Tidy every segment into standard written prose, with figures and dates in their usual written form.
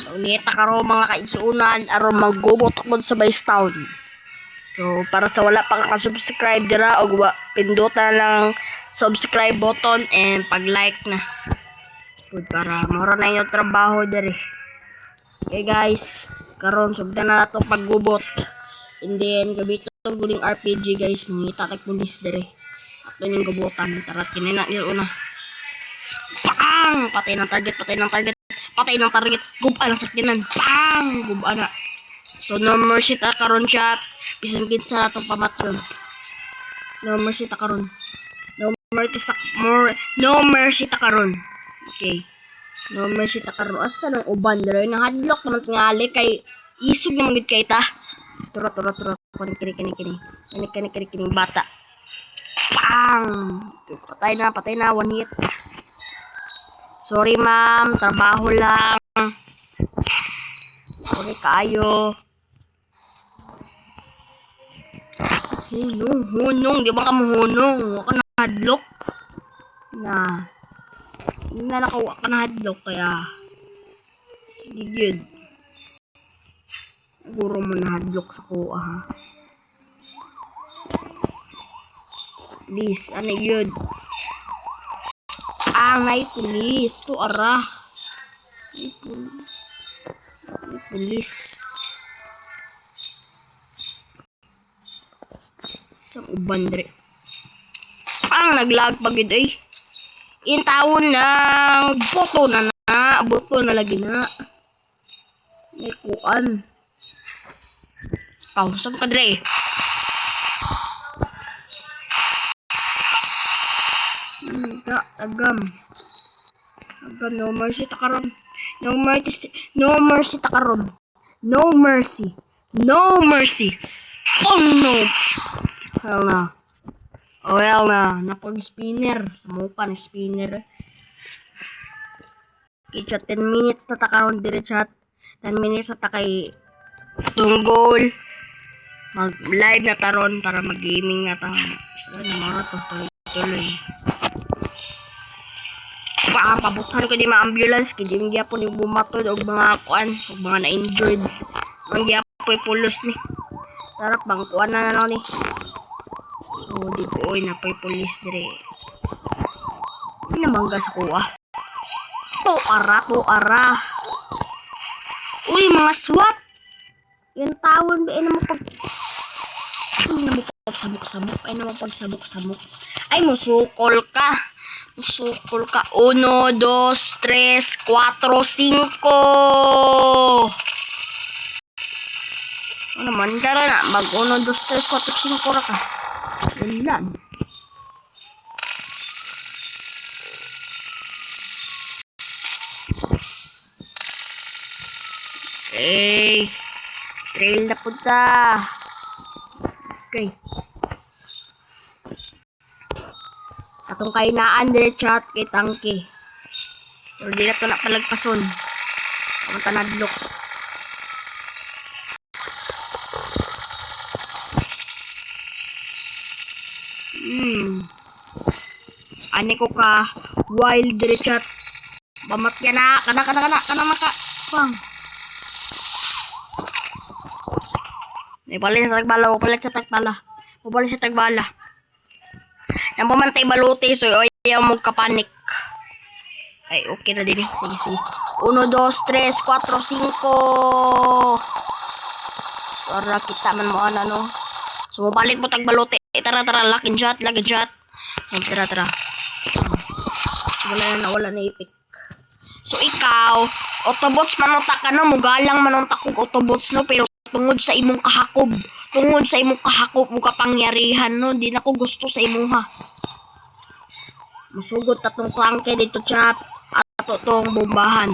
Unita karo mga kaigsuunan aron maggubot pod sa Vice Town. So para sa wala pa ka-subscribe dira og pindutan lang subscribe button and pag-like na. Pud para mora na yung trabaho diri. Okay guys, karon sugdan na nato paggubot. And then gabi to guling RPG guys, mangita tag pulis diri. Ato ning gubotan tara kinina ni una. Pang! Patay ng target. Gubana sa kinan. Pang! Gubana. So, no mercy ta karon siya. Bisan kid sa atong pamatyon. No mercy ta karon. No mercy ta karon. Okay. No mercy ta karon. Asa nang uban dere nang hadlock naman tingali kay isog naman gid kay ta. Tura. Kini bata. Pang! Patay na one hit. Sorry ma'am, trabaho lang. Sorry kayo. Hunong, di ba ka mahunong? Huwag ka na hadlock. Hindi na nakawa ka na hadlock, kaya sige good. Siguro mo na hadlock sa kuha ha. Please, ano good? May pulis to arah. May pulis. Sa uban dre. Naglag pagid ay. Intawon ng boto na lagi na. May kuan. Saan ka dre? Agam, no mercy ta karon. No mercy. Oh no. Hell na. Napag-spinner. Mupan spinner. Okay, chat 10 minutes na ta karon dire chat. 10 minutes na ta kay tunggol. Mag-live na taron para mag-gaming na ta. Sila na mga to. Tuloy. Pabutan ko di mga ambulance kaya di magyapon yung bumatod o mga kuan o mga na-injured magyapon yung pulos ni tarap bang kuan na ni so di ko oy na po yung pulis dire pinamangga sa kuha to ara uy mga SWAT yung tawon ba na pagsabok-sabok ay musukol ka 1, 2, 3, 4, 5 ano man dara na mag 1, 2, 3, 4, 5 ra ka yun lang okay trail na punta okay atong kainaan dire chat kay tangke. Pero di na to na palagpason. Ang tanadlok. Ani ko ka wild dire chat. Bamatya na kana maka. Bang. Palit sa tagbala. Nang pamantay balute so ayaw mo kapanik. Ay okay na din. Sige. 1, 2, 3, 4, 5. Para kita man mo ano. So mabalit mo tag balute. Tara lakin shot. Tara. So wala na ipik. So ikaw, Autobots manunta ka no, mugalang manunta kog Autobots no, pero tungod sa imong kahakob mo kapangyarihan no, di na ko gusto sa imuha. Musugod tatong klangke dito chat ato tong bombahan.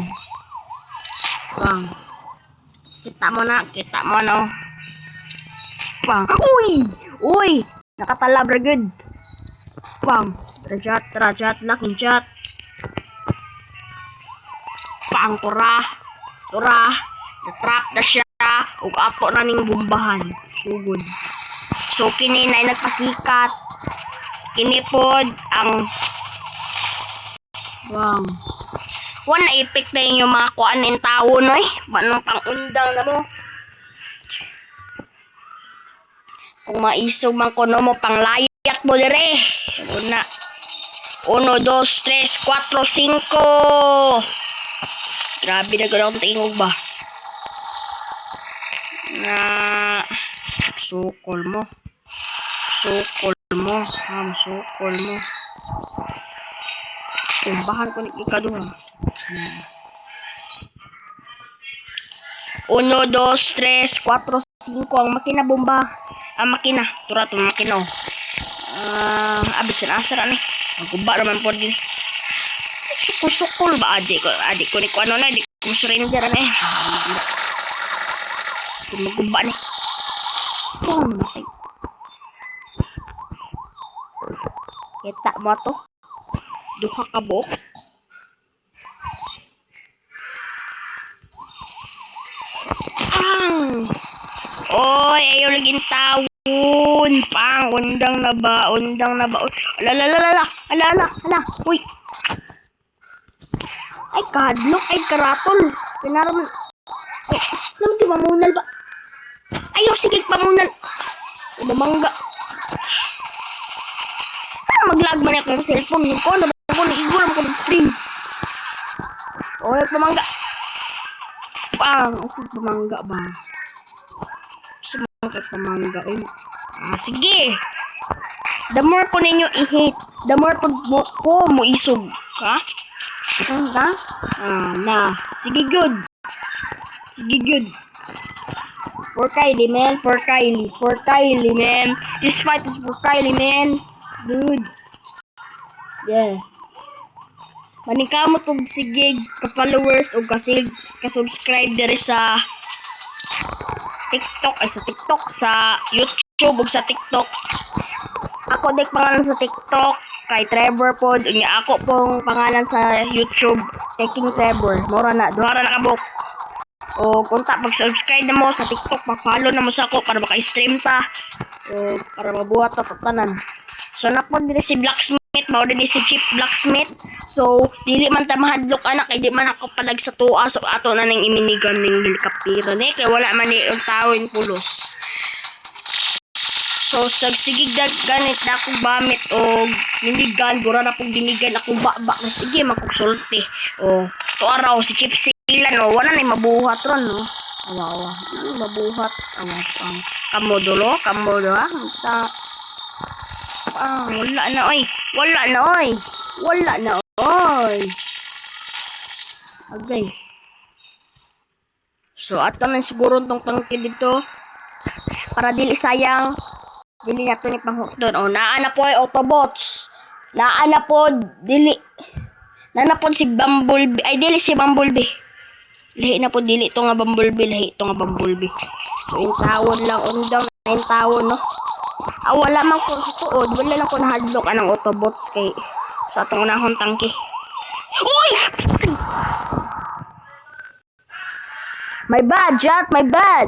Bang. Kita mo no. Bang. Uy. Nakatala brigade. Bang. Trajat laking chat. Bang tura. Na-trap na siya ug ato na ning bombahan. Sugod. So kini na nagpasikat. Kini pod ang Bang. One na epic na yung mga kuan ng tao no eh. Manong pangundang na mo. Kung maisog man ko no mo panglayak mo dire. Una. 1, 2, 3, 4, 5. Grabe na gano'n tingog ba? Na sukol mo. Sukol mo. Sukol mo. Umbahan ko ni ikaduha. 1, 2, 3, 4, 5 ang makina bomba. Ang makina. Tura to makina. Abis na asara ni. Magkuba naman po din. Sukol ba adik ko ni ko ano na di ko suray na dyan eh. Magkuba ni. Kita mo to. Duha ka buok. Oy, ayaw laging tawon. Pang, undang na ba? Alala. Uy. Ay, kahadlok. Ay, karatol. Pinaraman. Ay, naman di pamunal ba? Ayaw, sige, pamunal. Umamangga. Mag-lag man akong cellphone ko. Naman ko, nag-igulam ko mag-stream. Oy, pamangga. Pang, asig pamangga ba? Pamangga. Sige. The more po ninyo i-hate, the more po mo isog. Ha? Ka? Na. Sige, good. For Kylie, man. For Kylie, man. This fight is for Kylie, man. Good. Yeah. Maning mo tong sigig ka-followers o ka-subscribe dere sa TikTok, sa YouTube ug sa TikTok. Ako dik pangalan sa TikTok kay Trevor pod, unya ako pong pangalan sa YouTube Taking Trevor. Mora na duha ra nakabuk. O kunta pag-subscribe na mo sa TikTok, pa-follow na mo sa ako para maka-stream ta. O para mabuhat ta tanan. So napod diri si Blacksmith, mao din si Chief Blacksmith. So dili man ta mahadlok anak, kay di man ako palag sa tuwa, so ato na ning iminigan ning helikoptero ni kay wala man ni tawon pulos. So sagsigig ganit na akong bamit o minigan, gura na pong dinigan akong baba na sige makugsulti. O to araw si Chief sila no, wala na mabuhat ron no. Awawa, mabuhat. Awang kamodo ha. Sa wala na oy. Okay. So ato na siguro tong tangke dito para dili sayang. Dili nato ni panghukton. O naa na po ay Autobots. Naa na po si Bumblebee. Ay dili si Bumblebee. Lahi na po dili to nga Bumblebee, So yung tawon lang undang yung tawon no. Wala man ko tuod, wala lang ko nahadlok anang Autobots kay sa atong unahon tangke. Uy! My bad, Jack, my bad.